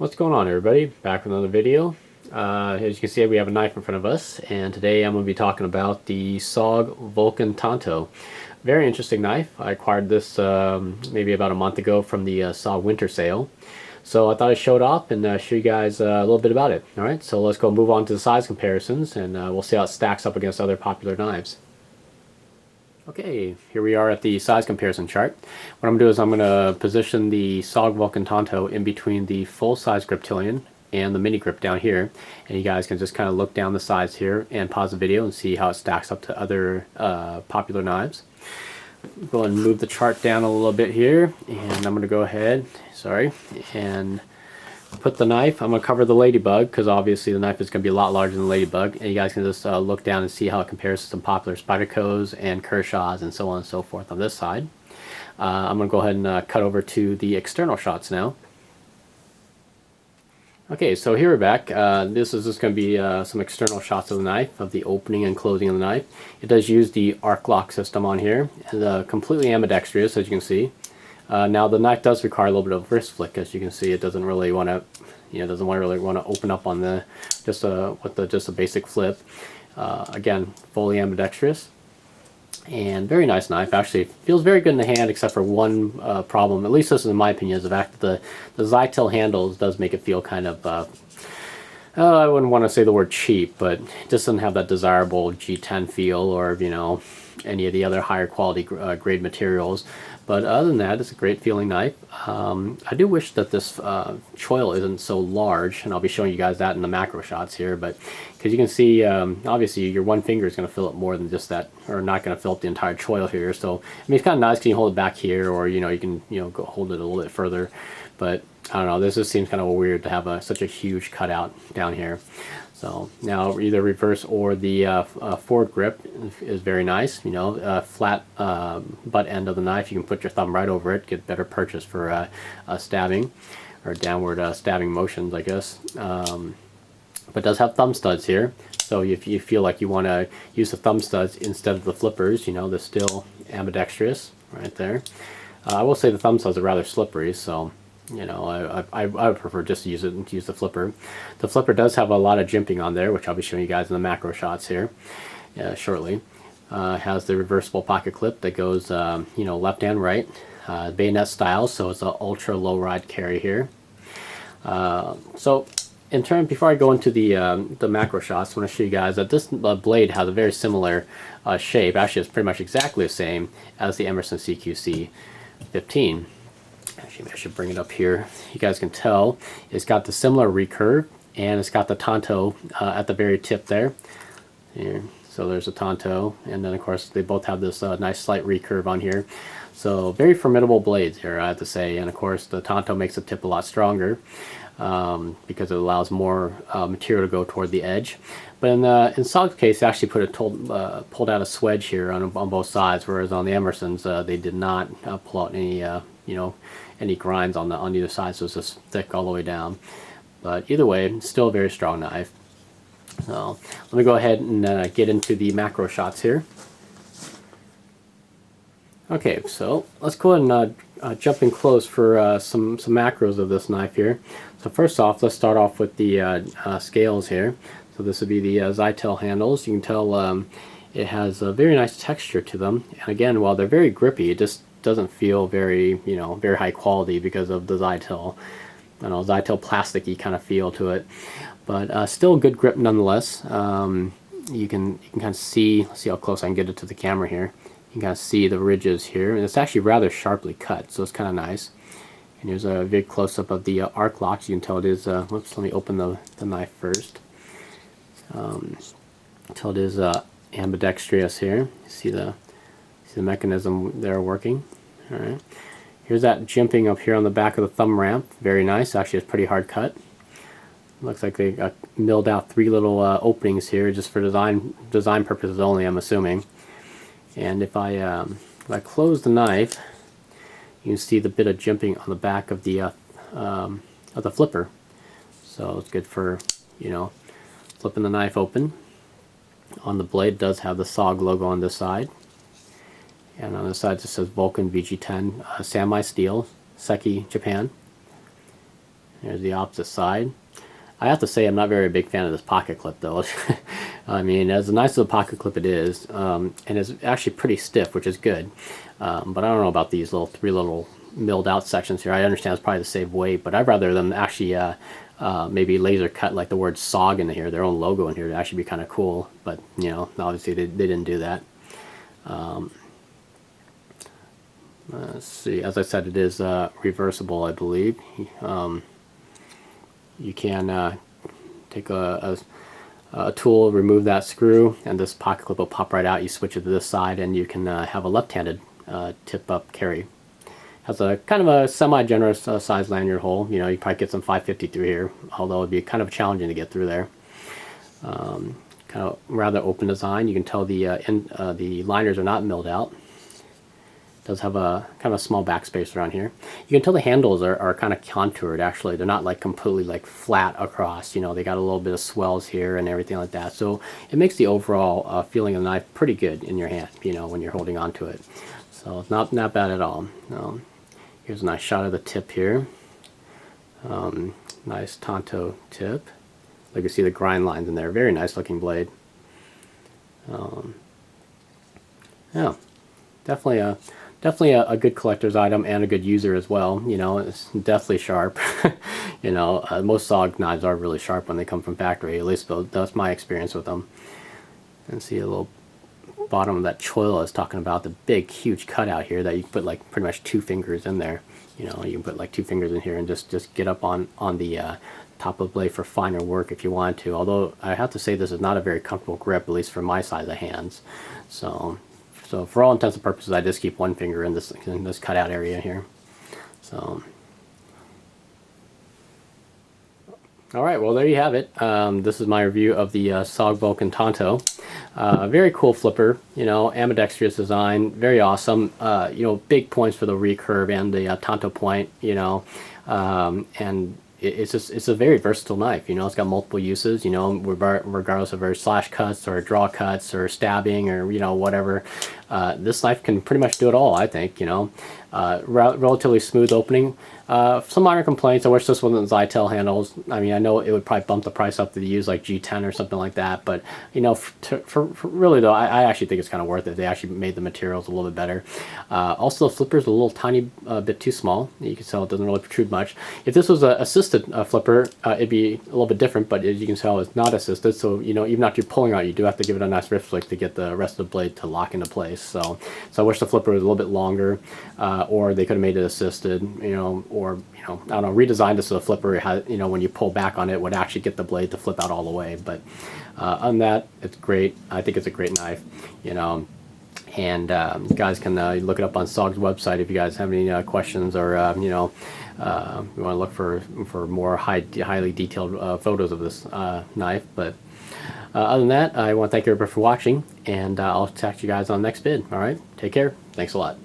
What's going on, everybody? Back with another video. As you can see, we have a knife in front of us, and today I'm going to be talking about the SOG Vulcan Tanto. Very interesting knife. I acquired this maybe about a month ago from the SOG winter sale. So I thought I'd show it off and show you guys a little bit about it. Alright, so let's go move on to the size comparisons, and we'll see how it stacks up against other popular knives. Okay, here we are at the size comparison chart. What I'm going to do is I'm going to position the SOG Vulcan Tanto in between the full-size Griptilian and the mini grip down here, and you guys can just kind of look down the sides here and pause the video and see how it stacks up to other popular knives. Go ahead and move the chart down a little bit here, and I'm going to go ahead, and put the knife. I'm going to cover the Ladybug because obviously the knife is going to be a lot larger than the Ladybug, and you guys can just look down and see how it compares to some popular Spydercos and Kershaws and so on and so forth on this side. I'm going to go ahead and cut over to the external shots now. Okay, so here we're back. This is just going to be some external shots of the knife, of the opening and closing of the knife. It does use the arc lock system on here, and completely ambidextrous, as you can see. Now the knife does require a little bit of wrist flick, as you can see. It doesn't really want to, really want to open up on the just a basic flip. Again, fully ambidextrous, and very nice knife. Actually, feels very good in the hand, except for one problem. At least this is in my opinion, is the fact that the Zytel handles does make it feel kind of. I wouldn't want to say the word cheap, but it just doesn't have that desirable G10 feel, or any of the other higher quality grade materials. But other than that, it's a great feeling knife. I do wish that this choil isn't so large, and I'll be showing you guys that in the macro shots here. But because you can see, obviously your one finger is going to fill up more than just that, or not going to fill up the entire choil here. So I mean, it's kind of nice because you can hold it back here, or you can go hold it a little bit further. But I don't know, this just seems kind of weird to have such a huge cutout down here. So now either reverse or the forward grip is very nice. Flat butt end of the knife. You can put your thumb right over it, get better purchase for stabbing or downward stabbing motions, I guess. But it does have thumb studs here. So if you feel like you want to use the thumb studs instead of the flippers, they're still ambidextrous right there. I will say the thumb studs are rather slippery, so I would prefer just to use the flipper. The flipper does have a lot of jimping on there, which I'll be showing you guys in the macro shots here shortly. It has the reversible pocket clip that goes left and right, bayonet style, so it's an ultra low ride carry here. So before I go into the macro shots, I want to show you guys that this blade has a very similar shape. Actually, it's pretty much exactly the same as the Emerson CQC 15. Actually, I should bring it up here. You guys can tell it's got the similar recurve, and it's got the Tanto at the very tip there. Here. So there's a Tanto, and then of course they both have this nice slight recurve on here. So very formidable blades here, I have to say. And of course the Tanto makes the tip a lot stronger because it allows more material to go toward the edge. But in SOG's case, they actually pulled out a swedge here on both sides, whereas on the Emersons they did not pull out any grinds on either side, so it's just thick all the way down. But either way, still a very strong knife. So let me go ahead and get into the macro shots here. Okay, so let's go ahead and jump in close for some macros of this knife here. So first off, let's start off with the scales here. So this would be the Zytel handles. You can tell it has a very nice texture to them. And again, while they're very grippy, it just doesn't feel very, very high quality because of the Zytel, Zytel plasticky kind of feel to it. But still good grip nonetheless. You can kind of see, let's see how close I can get it to the camera here. You can kind of see the ridges here, and it's actually rather sharply cut, so it's kind of nice. And here's a big close-up of the arc locks. You can tell it is, whoops, let me open the knife first. Tell it is ambidextrous here. You see the mechanism there working. All right. Here's that jimping up here on the back of the thumb ramp. Very nice. Actually, it's pretty hard cut. Looks like they milled out 3 little openings here just for design purposes only, I'm assuming. And if I close the knife, you can see the bit of jimping on the back of the flipper. So it's good for flipping the knife open. On the blade, it does have the SOG logo on this side. And on the side it says Vulcan VG10 Samurai Steel, Seki, Japan. Here's the opposite side. I have to say I'm not very big fan of this pocket clip though. I mean, as nice as a pocket clip it is, and it's actually pretty stiff, which is good. But I don't know about these three little milled out sections here. I understand it's probably to save weight, but I'd rather them actually maybe laser cut like the word SOG in here, their own logo in here, to actually be kind of cool. But you know, obviously they didn't do that. Let's see. As I said, it is reversible, I believe. You can take a tool, remove that screw, and this pocket clip will pop right out. You switch it to this side, and you can have a left-handed tip-up carry. Has a kind of a semi-generous size lanyard hole. You know, you probably get some 550 through here, although it'd be kind of challenging to get through there. Kind of rather open design. You can tell the liners are not milled out. Does have a kind of a small backspace around here. You can tell the handles are kind of contoured actually. They're not like completely like flat across. You know, they got a little bit of swells here and everything like that. So it makes the overall feeling of the knife pretty good in your hand, you know, when you're holding on to it. So it's not bad at all. Here's a nice shot of the tip here. Nice Tanto tip. You can see the grind lines in there. Very nice looking blade. Yeah, definitely a good collector's item and a good user as well. You know, it's definitely sharp. You know, most SOG knives are really sharp when they come from factory. At least that's my experience with them. And see a little bottom of that choil I was talking about, the big huge cutout here that you can put like pretty much 2 fingers in there. You know, you can put like 2 fingers in here and just get up on the top of the blade for finer work if you want to. Although I have to say this is not a very comfortable grip, at least for my size of hands. So for all intents and purposes, I just keep 1 finger in this cutout area here. So, all right, well there you have it. This is my review of the SOG Vulcan Tanto. Very cool flipper, you know, ambidextrous design, very awesome. You know, big points for the recurve and the Tanto point, you know, and it's a very versatile knife. You know, it's got multiple uses. You know, regardless of whether slash cuts or draw cuts or stabbing or, you know, whatever. This knife can pretty much do it all, I think. You know, relatively smooth opening. Some minor complaints. I wish this wasn't Zytel handles. I mean, I know it would probably bump the price up to use like G10 or something like that. But you know, for really though, I actually think it's kind of worth it. They actually made the materials a little bit better. Also, the flipper's a little tiny bit too small. You can tell it doesn't really protrude much. If this was an assisted flipper, it'd be a little bit different. But as you can tell, it's not assisted. So you know, even after you're pulling out, you do have to give it a nice wrist flick to get the rest of the blade to lock into place. So I wish the flipper was a little bit longer, or they could have made it assisted. You know, or you know, I don't know, redesigned this so the flipper has, you know, when you pull back on it, would actually get the blade to flip out all the way. But on that, it's great. I think it's a great knife, you know. And you guys can look it up on SOG's website if you guys have any questions, or you know, you want to look for more highly detailed photos of this knife. But other than that, I want to thank everybody for watching, and I'll catch you guys on the next vid. All right, take care. Thanks a lot.